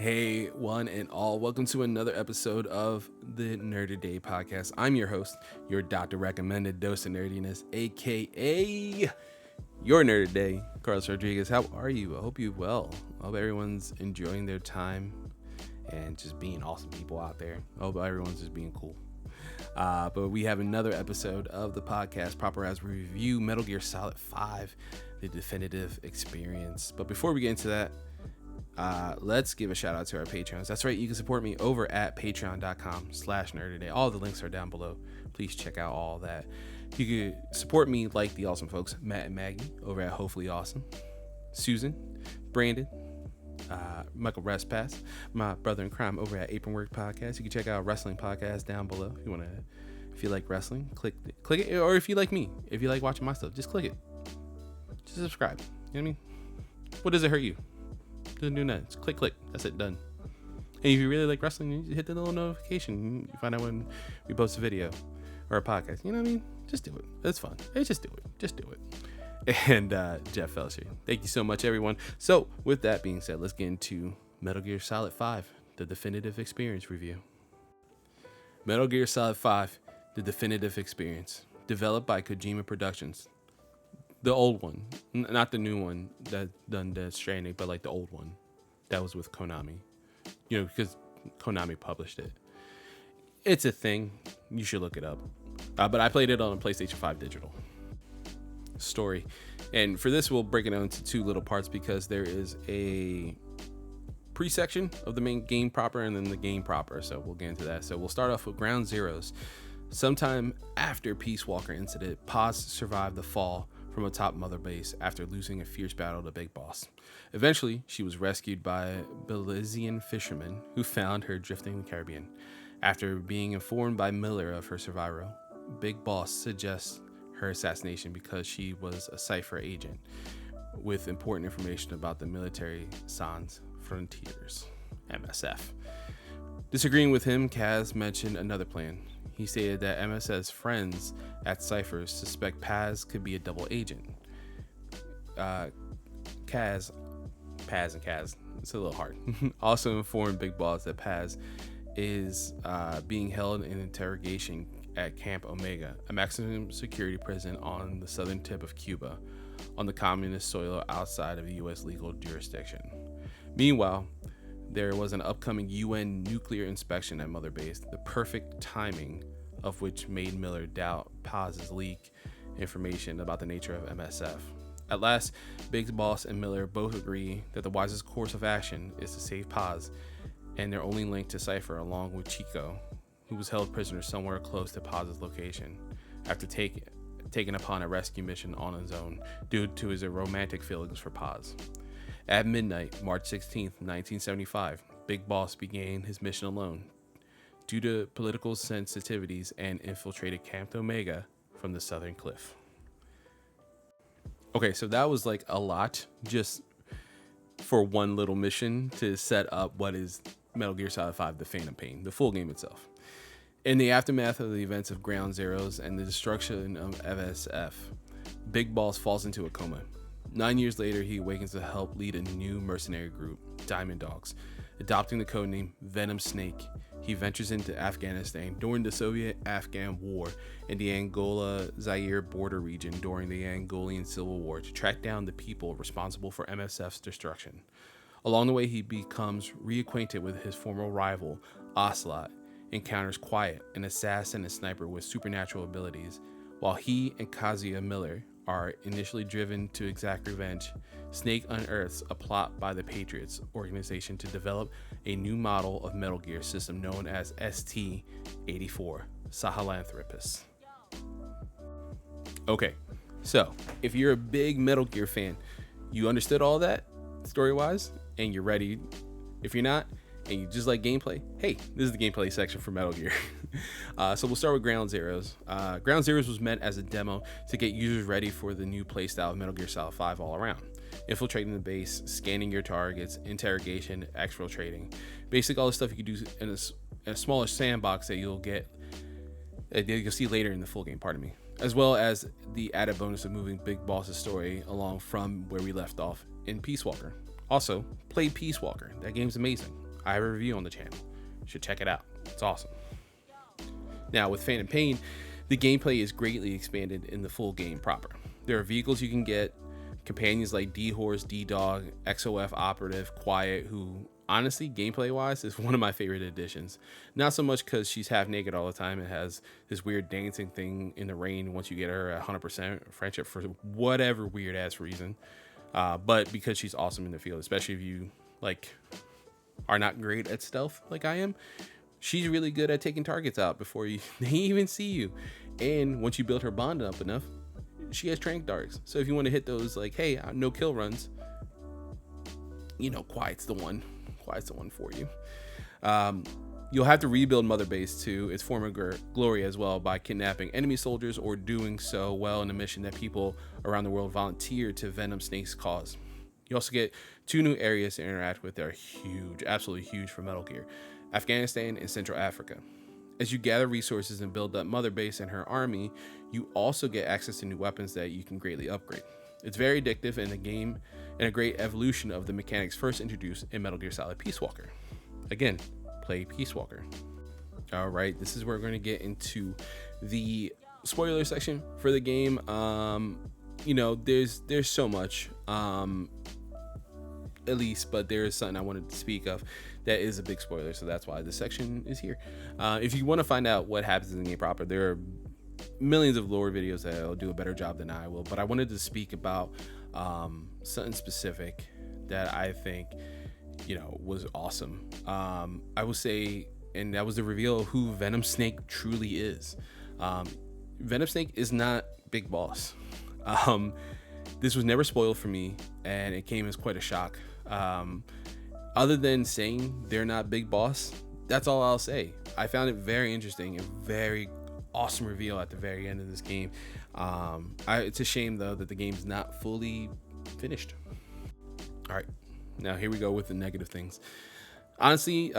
Hey, one and all, welcome to another episode of the Nerd Day podcast. I'm your host, your doctor recommended dose of nerdiness, aka your Nerd Day, Carlos Rodriguez. How are you? I hope you're well. I hope everyone's enjoying their time and just being awesome people out there. I hope everyone's just being cool. But we have another episode of the podcast, proper as we review Metal Gear Solid 5, the definitive experience. But before we get into that, let's give a shout out to our Patreons. That's right, you can support me over at patreon.com/nerdtoday. All the links are down below. Please check out all that. You can support me like the awesome folks, Matt and Maggie over at Hopefully Awesome, Susan, Brandon, Michael Restpass, my brother in crime over at Apron Work Podcast. You can check out Wrestling Podcast down below if you like wrestling, click it. Or if you like me, if you like watching my stuff, just click it. Just subscribe. You know what I mean? What does it hurt you? Doesn't do nothing. Just click. That's it. Done. And if you really like wrestling, you hit the little notification. You find out when we post a video or a podcast. You know what I mean? Just do it. It's fun. Hey, just do it. And Jeff Felcher, thank you so much, everyone. So with that being said, let's get into Metal Gear Solid 5, the definitive experience review. Metal Gear Solid 5, the definitive experience, developed by Kojima Productions. The old one, not the new one that done Death Stranding, but like the old one that was with Konami. You know, because Konami published it. It's a thing. You should look it up. But I played it on a PlayStation 5 digital. Story. And for this, we'll break it down into two little parts because there is a pre-section of the main game proper and then the game proper. So we'll get into that. So we'll start off with Ground Zeroes. Sometime after Peace Walker incident, Paz survived the fall from atop Mother Base after losing a fierce battle to Big Boss. Eventually, she was rescued by Belizean fishermen who found her drifting in the Caribbean. After being informed by Miller of her survival, Big Boss suggests her assassination because she was a Cypher agent with important information about the military Sans Frontiers, MSF. Disagreeing with him, Kaz mentioned another plan. He stated that MSF's friends at Cypher suspect Paz could be a double agent. Paz and Kaz, it's a little hard, also informed Big Boss that Paz is being held in interrogation at Camp Omega, a maximum security prison on the southern tip of Cuba, on the communist soil outside of the U.S. legal jurisdiction. Meanwhile, there was an upcoming UN nuclear inspection at Mother Base, the perfect timing of which made Miller doubt Paz's leak information about the nature of MSF. At last, Big Boss and Miller both agree that the wisest course of action is to save Paz and their only link to Cypher, along with Chico, who was held prisoner somewhere close to Paz's location after taken upon a rescue mission on his own due to his romantic feelings for Paz. At midnight, March 16th, 1975, Big Boss began his mission alone due to political sensitivities and infiltrated Camp Omega from the southern cliff. Okay, so that was like a lot just for one little mission to set up what is Metal Gear Solid 5, The Phantom Pain, the full game itself. In the aftermath of the events of Ground Zeroes and the destruction of MSF, Big Boss falls into a coma. 9 years later, he awakens to help lead a new mercenary group, Diamond Dogs. Adopting the codename Venom Snake, he ventures into Afghanistan during the Soviet-Afghan War and the Angola-Zaire border region during the Angolan Civil War to track down the people responsible for MSF's destruction. Along the way, he becomes reacquainted with his former rival, Ocelot, encounters Quiet, an assassin and sniper with supernatural abilities. While he and Kazuya Miller are initially driven to exact revenge, Snake unearths a plot by the Patriots organization to develop a new model of Metal Gear system known as ST-84, Sahelanthropus. Okay, so if you're a big Metal Gear fan, you understood all that story-wise, and you're ready. If you're not, and you just like gameplay, hey, this is the gameplay section for Metal Gear. So we'll start with Ground Zeroes. Ground Zeroes was meant as a demo to get users ready for the new playstyle of Metal Gear Solid 5 all around. Infiltrating the base, scanning your targets, interrogation, exfiltrating. Basically all the stuff you can do in a smaller sandbox that you'll see later in the full game, pardon me. As well as the added bonus of moving Big Boss's story along from where we left off in Peace Walker. Also, play Peace Walker. That game's amazing. I have a review on the channel. You should check it out. It's awesome. Now, with Phantom Pain, the gameplay is greatly expanded in the full game proper. There are vehicles you can get, companions like D-Horse, D-Dog, XOF Operative, Quiet, who honestly, gameplay-wise, is one of my favorite additions. Not so much because she's half naked all the time. It has this weird dancing thing in the rain once you get her at 100% friendship for whatever weird-ass reason. But because she's awesome in the field, especially if you are not great at stealth like I am. She's really good at taking targets out before they even see you. And once you build her bond up enough, she has trank darts. So if you want to hit those hey, no kill runs, Quiet's the one. Quiet's the one for you. You'll have to rebuild Mother Base to its former glory as well by kidnapping enemy soldiers or doing so well in a mission that people around the world volunteer to Venom Snake's cause. You also get 2 new areas to interact with that are huge, absolutely huge for Metal Gear: Afghanistan and Central Africa. As you gather resources and build up Mother Base and her army, you also get access to new weapons that you can greatly upgrade. It's very addictive in the game and a great evolution of the mechanics first introduced in Metal Gear Solid Peace Walker. Again, play Peace Walker. All right, this is where we're going to get into the spoiler section for the game. There's so much, at least, but there is something I wanted to speak of that is a big spoiler, so that's why this section is here. If you want to find out what happens in the game proper, there are millions of lore videos that will do a better job than I will, but I wanted to speak about something specific that I think was awesome. I will say, and that was the reveal of who Venom Snake truly is. Venom Snake is not Big Boss. This was never spoiled for me, and it came as quite a shock. Other than saying they're not Big Boss, that's all I'll say. I found it very interesting and very awesome reveal at the very end of this game. It's a shame though that the game's not fully finished. All right, now here we go with the negative things. Honestly,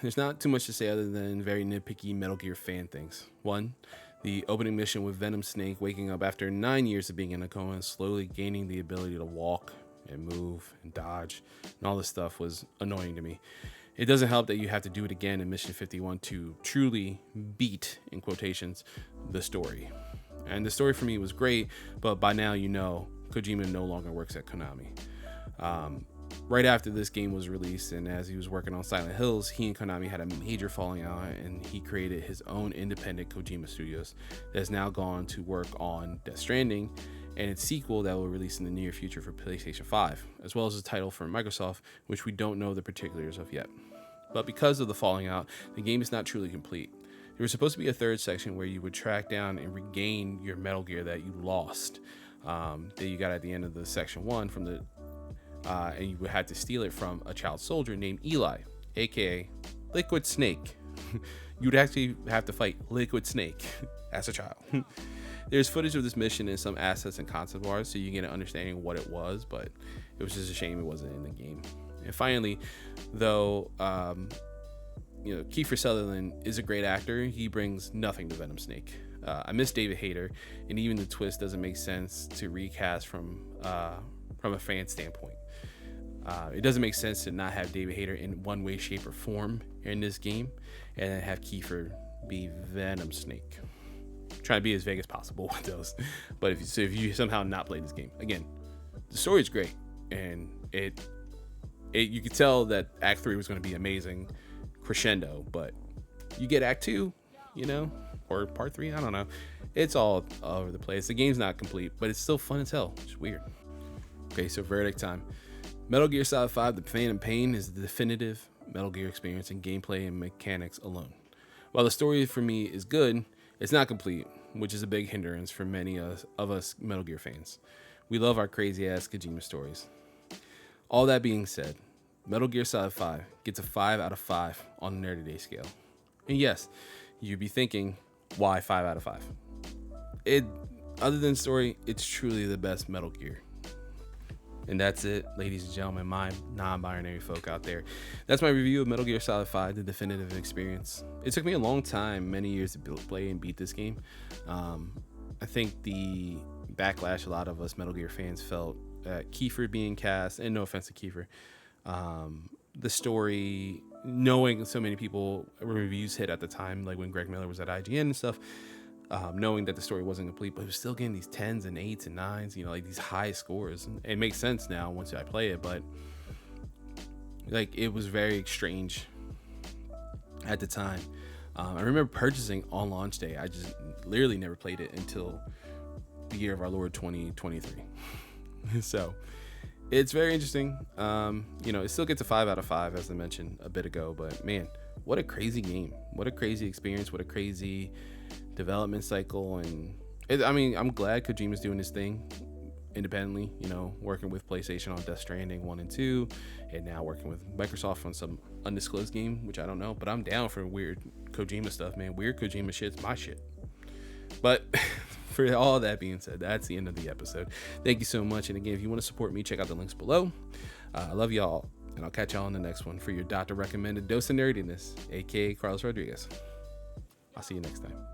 there's not too much to say other than very nitpicky Metal Gear fan things. One, the opening mission with Venom Snake waking up after 9 years of being in a coma and slowly gaining the ability to walk and move and dodge and all this stuff was annoying to me. It doesn't help that you have to do it again in Mission 51 to truly beat, in quotations, the story. And the story for me was great, but by now Kojima no longer works at Konami. Right after this game was released and as he was working on Silent Hills, he and Konami had a major falling out and he created his own independent Kojima Studios that has now gone to work on Death Stranding and its sequel that will release in the near future for PlayStation 5, as well as a title for Microsoft, which we don't know the particulars of yet. But because of the falling out, the game is not truly complete. There was supposed to be a third section where you would track down and regain your Metal Gear that you lost, that you got at the end of the Section 1 from the and you would have to steal it from a child soldier named Eli, aka Liquid Snake. You'd actually have to fight Liquid Snake as a child. There's footage of this mission and some assets and concept art, so you get an understanding of what it was, but it was just a shame it wasn't in the game. And finally, though, Kiefer Sutherland is a great actor, he brings nothing to Venom Snake. I miss David Hayter, and even the twist doesn't make sense to recast from a fan standpoint. It doesn't make sense to not have David Hayter in one way, shape, or form in this game, and then have Kiefer be Venom Snake. Trying to be as vague as possible with those, but if you somehow not play this game, again, the story is great, and you could tell that Act 3 was going to be amazing, crescendo, but you get Act 2, or Part 3, I don't know. It's all over the place. The game's not complete, but it's still fun as hell. It's weird. Okay, so verdict time. Metal Gear Solid 5: The Phantom Pain is the definitive Metal Gear experience in gameplay and mechanics alone. While the story for me is good, it's not complete, which is a big hindrance for many of us Metal Gear fans. We love our crazy-ass Kojima stories. All that being said, Metal Gear Solid 5 gets a 5 out of 5 on the Nerdy Day scale. And yes, you'd be thinking, why 5 out of 5? Other than story, it's truly the best Metal Gear. And that's it, ladies and gentlemen, my non-binary folk out there. That's my review of Metal Gear Solid 5, the definitive experience. It took me a long time, many years to play and beat this game. I think the backlash a lot of us Metal Gear fans felt at Kiefer being cast, and no offense to Kiefer, the story, knowing so many people reviews hit at the time, like when Greg Miller was at IGN and stuff, knowing that the story wasn't complete, but it was still getting these 10s and 8s and 9s, like these high scores. And it makes sense now once I play it, but like it was very strange at the time. I remember purchasing on launch day. I just literally never played it until the year of our Lord 2023. So it's very interesting. It still gets a 5 out of 5, as I mentioned a bit ago, but man, what a crazy game. What a crazy experience. What a crazy development cycle. And I'm glad Kojima's doing his thing independently, working with PlayStation on Death Stranding 1 and 2, and now working with Microsoft on some undisclosed game, which I don't know, but I'm down for weird Kojima stuff, man. Weird Kojima shit's my shit. But for all that being said, that's the end of the episode. Thank you so much. And again, if you want to support me, check out the links below. I love y'all, and I'll catch y'all on the next one for your doctor recommended dose of nerdiness, aka Carlos Rodriguez. I'll see you next time.